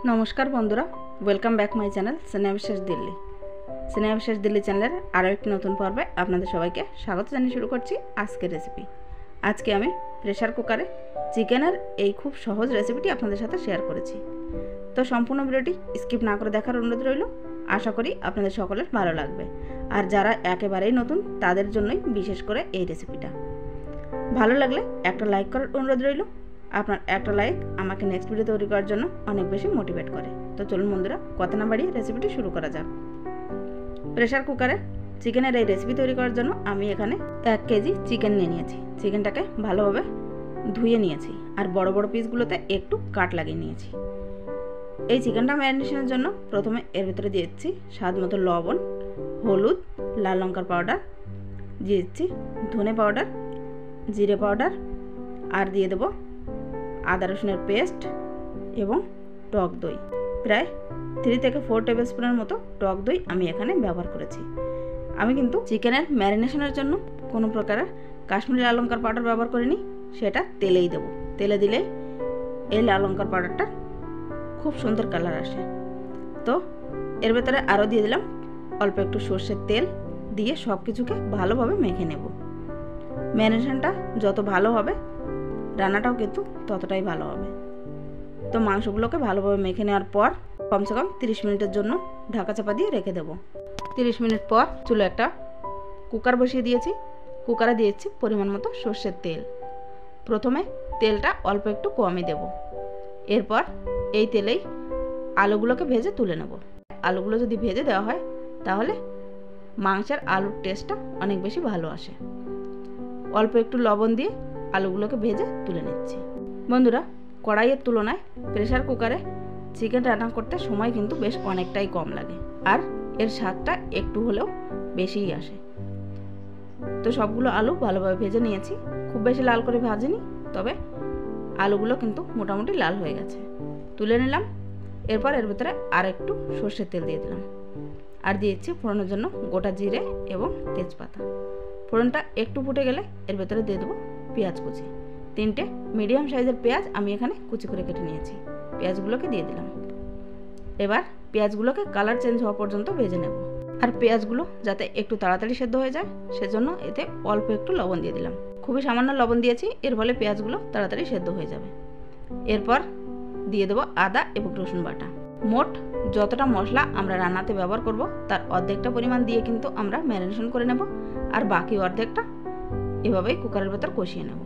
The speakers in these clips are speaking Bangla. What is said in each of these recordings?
নমস্কার বন্ধুরা, welcome back my channel Sneha বিশ্বাস দিল্লি। স্নেহা বিশ্বাস দিল্লি চ্যানেলের আরও একটি নতুন পর্বে আপনাদের সবাইকে স্বাগত জানিয়ে শুরু করছি আজকের রেসিপি। আজকে আমি প্রেশার কুকারে চিকেনের এই খুব সহজ রেসিপিটি আপনাদের সাথে শেয়ার করেছি। তো সম্পূর্ণ ভিডিওটি স্কিপ না করে দেখার অনুরোধ রইল। আশা করি আপনাদের সকলের ভালো লাগবে, আর যারা একেবারেই নতুন তাদের জন্যই বিশেষ করে এই রেসিপিটা। ভালো লাগলে একটা লাইক করার অনুরোধ রইল। আপনার একটা লাইক আমাকে নেক্সট ভিডিও তৈরি করার জন্য অনেক বেশি মোটিভেট করে। তো চলুন বন্ধুরা, কথা না বাড়িয়ে রেসিপিটি শুরু করা যাক। প্রেশার কুকারে চিকেনের এই রেসিপি তৈরি করার জন্য আমি এখানে 1 কেজি চিকেন নিয়ে নিয়েছি। চিকেনটাকে ভালোভাবে ধুয়ে নিয়েছি, আর বড় বড় পিসগুলোতে একটু কাট লাগিয়ে নিয়েছি। এই চিকেনটা ম্যারিনেশনের জন্য প্রথমে এর ভিতরে দিয়েছি স্বাদ মতো লবণ, হলুদ, লাল লঙ্কার পাউডার, দিয়ে দিচ্ছি ধনে পাউডার, জিরে পাউডার, আর দিয়ে দেবো আদা রসুনের পেস্ট এবং টক দই। প্রায় 3 থেকে 4 টেবিল স্পুনের মতো টক দই আমি এখানে ব্যবহার করেছি। আমি কিন্তু চিকেনের ম্যারিনেশনের জন্য কোনো প্রকারের কাশ্মীরি লাল লঙ্কার পাউডার ব্যবহার করিনি, সেটা তেলেই দেবো। তেলে দিলেই এই লাল লঙ্কার পাউডারটা খুব সুন্দর কালার আসে। তো এর ভেতরে আরও দিয়ে দিলাম অল্প একটু সর্ষের তেল, দিয়ে সব কিছুকে ভালোভাবে মেখে নেব। ম্যারিনেশনটা যত ভালো হবে রান্নাটাও কিন্তু ততটাই ভালো হবে। তো মাংসগুলোকে ভালোভাবে মেখে নেওয়ার পর কমসে কম 30 মিনিটের জন্য ঢাকা চাপা দিয়ে রেখে দেবো। 30 মিনিট পর চুলো একটা কুকার বসিয়ে দিয়েছি। কুকারে দিয়েছি পরিমাণ মতো সর্ষের তেল। প্রথমে তেলটা অল্প একটু কমই দেব। এরপর এই তেলেই আলুগুলোকে ভেজে তুলে নেব। আলুগুলো যদি ভেজে দেওয়া হয় তাহলে মাংসের আলুর টেস্টটা অনেক বেশি ভালো আসে। অল্প একটু লবণ দিয়ে আলুগুলোকে ভেজে তুলে নিচ্ছি। বন্ধুরা, কড়াইয়ের তুলনায় প্রেশার কুকারে চিকেন রান্না করতে সময় কিন্তু বেশ অনেকটাই কম লাগে, আর এর স্বাদটা একটু হলেও বেশিই আসে। তো সবগুলো আলু ভালোভাবে ভেজে নিয়েছি। খুব বেশি লাল করে ভাজিনি, তবে আলুগুলো কিন্তু মোটামুটি লাল হয়ে গেছে। তুলে নিলাম। এরপর এর ভিতরে আর একটু সর্ষের তেল দিয়ে দিলাম, আর দিয়েছি ফোড়নের জন্য গোটা জিরে এবং তেজপাতা। ফোড়নটা একটু ফুটে গেলে এর ভেতরে দিয়ে দেবো পেঁয়াজ কুচি। 3টে মিডিয়াম সাইজের পেঁয়াজ আমি এখানে কুচি করে কেটে নিয়েছি। পেঁয়াজগুলোকে দিয়ে দিলাম। এবার পেঁয়াজগুলোকে কালার চেঞ্জ হওয়া পর্যন্ত ভেজে নেব, আর পেঁয়াজগুলো যাতে একটু তাড়াতাড়ি সেদ্ধ হয়ে যায় সেজন্য এতে অল্প একটু লবণ দিয়ে দিলাম। খুবই সামান্য লবণ দিয়েছি, এর ফলে পেঁয়াজগুলো তাড়াতাড়ি সেদ্ধ হয়ে যাবে। এরপর দিয়ে দেবো আদা এবং রসুন বাটা। মোট যতটা মশলা আমরা রান্নাতে ব্যবহার করব তার অর্ধেকটা পরিমাণ দিয়ে কিন্তু আমরা ম্যারিনেশন করে নেব, আর বাকি অর্ধেকটা এভাবেই কুকারের ভেতর কষিয়ে নেব।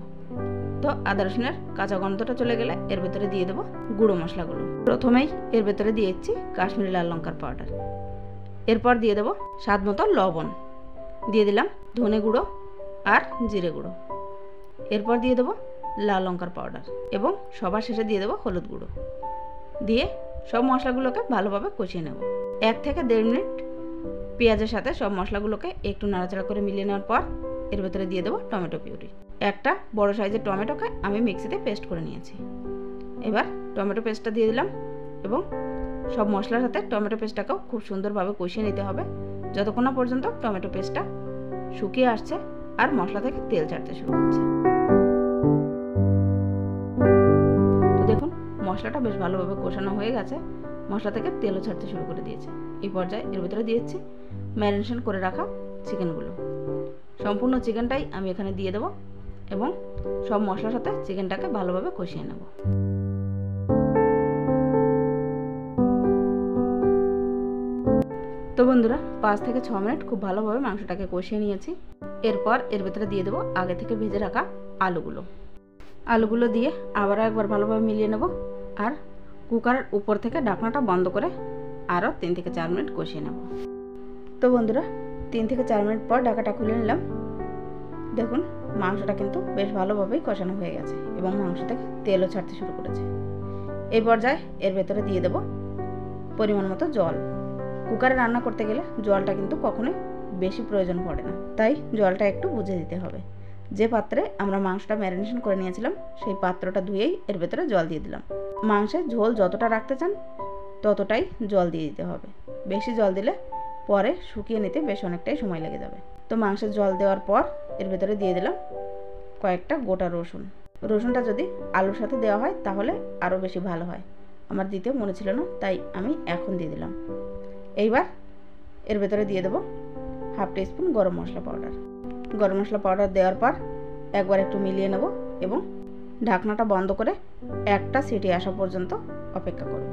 তো আদা রসুনের কাঁচা গন্ধটা চলে গেলে এর ভেতরে দিয়ে দেবো গুঁড়ো মশলাগুলো। প্রথমেই এর ভেতরে দিয়েছি কাশ্মীরি লাল লঙ্কার পাউডার। এরপর দিয়ে দেবো স্বাদ মতো লবণ, দিয়ে দিলাম ধনে গুঁড়ো আর জিরে গুঁড়ো। এরপর দিয়ে দেবো লাল লঙ্কার পাউডার এবং সবার শেষে দিয়ে দেবো হলুদ গুঁড়ো। দিয়ে সব মশলাগুলোকে ভালোভাবে কষিয়ে নেব। 1 থেকে 1.5 মিনিট পেঁয়াজের সাথে সব মশলাগুলোকে একটু নাড়াচাড়া করে মিলিয়ে নেওয়ার পর এর ভেতরে দিয়ে দেবো টমেটো পিউরি। একটা বড় সাইজের টমেটোকে আমি মিক্সিতে পেস্ট করে নিয়েছি। এবার টমেটো পেস্টটা দিয়ে দিলাম এবং সব মশলার সাথে টমেটো পেস্টটাকেও খুব সুন্দরভাবে কষিয়ে নিতে হবে যতক্ষণ না পর্যন্ত টমেটো পেস্টটা শুকিয়ে আসছে আর মশলা থেকে তেল ছাড়তে শুরু করছে। তো দেখুন, মশলাটা বেশ ভালোভাবে কষানো হয়ে গেছে, মশলা থেকে তেলও ছাড়তে শুরু করে দিয়েছে। এই পর্যায়ে এর ভিতরে দিয়েছি ম্যারিনেশন করে রাখা চিকেনগুলো। সম্পূর্ণ চিকেনটাই আমি এখানে দিয়ে দেবো এবং সব মশলার সাথে চিকেনটাকে ভালোভাবে কষিয়ে নেব। তো বন্ধুরা, 5 থেকে 6 মিনিট খুব ভালোভাবে মাংসটাকে কষিয়ে নিয়েছি। এরপর এর ভেতরে দিয়ে দেবো আগে থেকে ভেজে রাখা আলুগুলো দিয়ে আবারও একবার ভালোভাবে মিলিয়ে নেব, আর কুকারের উপর থেকে ঢাকনাটা বন্ধ করে আরও 3 থেকে 4 মিনিট কষিয়ে নেব। তো বন্ধুরা, 3 থেকে 4 মিনিট পর ঢাকাটা খুলে নিলাম। দেখুন, মাংসটা কিন্তু বেশ ভালোভাবেই কষানো হয়ে গেছে এবং মাংস থেকে তেলও ছাড়তে শুরু করেছে। এই পর্যায়ে এর ভেতরে দিয়ে দেবো পরিমাণ মতো জল। কুকারে রান্না করতে গেলে জলটা কিন্তু কখনোই বেশি প্রয়োজন পড়ে না, তাই জলটা একটু বুঝে দিতে হবে। যে পাত্রে আমরা মাংসটা ম্যারিনেশন করে নিয়েছিলাম সেই পাত্রটা ধুয়েই এর ভেতরে জল দিয়ে দিলাম। মাংসের ঝোল যতটা রাখতে চান ততটাই জল দিয়ে দিতে হবে। বেশি জল দিলে পরে শুকিয়ে নিতে বেশ অনেকটাই সময় লেগে যাবে। তো মাংসের জল দেওয়ার পর এর ভেতরে দিয়ে দিলাম কয়েকটা গোটা রসুন। রসুনটা যদি আলুর সাথে দেওয়া হয় তাহলে আরও বেশি ভালো হয়। আমার দিতে মনে ছিল না, তাই আমি এখন দিয়ে দিলাম। এইবার এর ভেতরে দিয়ে দেবো হাফ টিস্পুন গরম মশলা পাউডার। গরম মশলা পাউডার দেওয়ার পর একবার একটু মিলিয়ে নেব এবং ঢাকনাটা বন্ধ করে একটা সিটি আসা পর্যন্ত অপেক্ষা করব।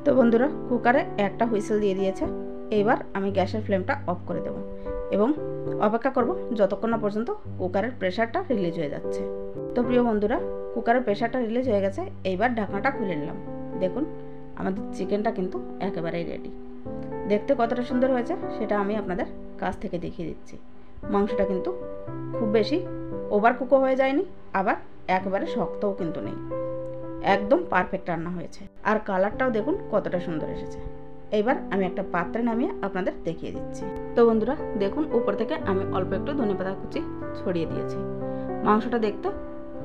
তো বন্ধুরা, কুকারে একটা হুইসেল দিয়ে দিয়েছে। এইবার আমি গ্যাসের ফ্লেমটা অফ করে দেব এবং অপেক্ষা করব যতক্ষণ না পর্যন্ত কুকারের প্রেশারটা রিলিজ হয়ে যাচ্ছে। তো প্রিয় বন্ধুরা, কুকারের প্রেশারটা রিলিজ হয়ে গেছে। এইবার ঢাকনাটা খুলে নিলাম। দেখুন আমাদের চিকেনটা কিন্তু একেবারেই রেডি। দেখতে কতটা সুন্দর হয়েছে সেটা আমি আপনাদের কাছ থেকে দেখিয়ে দিচ্ছি। মাংসটা কিন্তু খুব বেশি ওভার কুকও হয়ে যায়নি, আবার একেবারে শক্তও কিন্তু নেই, একদম পারফেক্ট রান্না হয়েছে। আর কালারটাও দেখুন কতটা সুন্দর এসেছে। এইবার আমি একটা পাত্রে নামিয়ে আপনাদের দেখিয়ে দিচ্ছি। তো বন্ধুরা দেখুন, উপর থেকে আমি অল্প একটু ধনেপাতা কুচি ছড়িয়ে দিয়েছি। মাংসটা দেখতে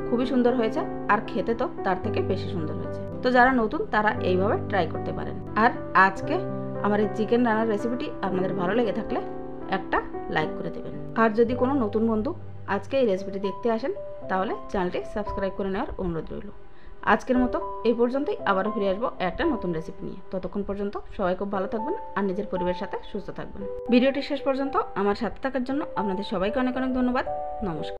খুবই সুন্দর হয়েছে, আর খেতে তো তার থেকে বেশি সুন্দর হয়েছে। তো যারা নতুন তারা এইভাবে ট্রাই করতে পারেন। আর আজকে আমার এই চিকেন রান্নার রেসিপিটি আপনাদের ভালো লেগে থাকলে একটা লাইক করে দেবেন। আর যদি কোনো নতুন বন্ধু আজকে এই রেসিপিটি দেখতে আসেন তাহলে চ্যানেলটি সাবস্ক্রাইব করে নেওয়ার অনুরোধ রইল। আজকের মতো এই পর্যন্তই, আবারও ফিরে আসবো একটা নতুন রেসিপি নিয়ে। ততক্ষণ পর্যন্ত সবাই খুব ভালো থাকবেন আর নিজের পরিবারের সাথে সুস্থ থাকবেন। ভিডিওটি শেষ পর্যন্ত আমার সাথে থাকার জন্য আপনাদের সবাইকে অনেক অনেক ধন্যবাদ। নমস্কার।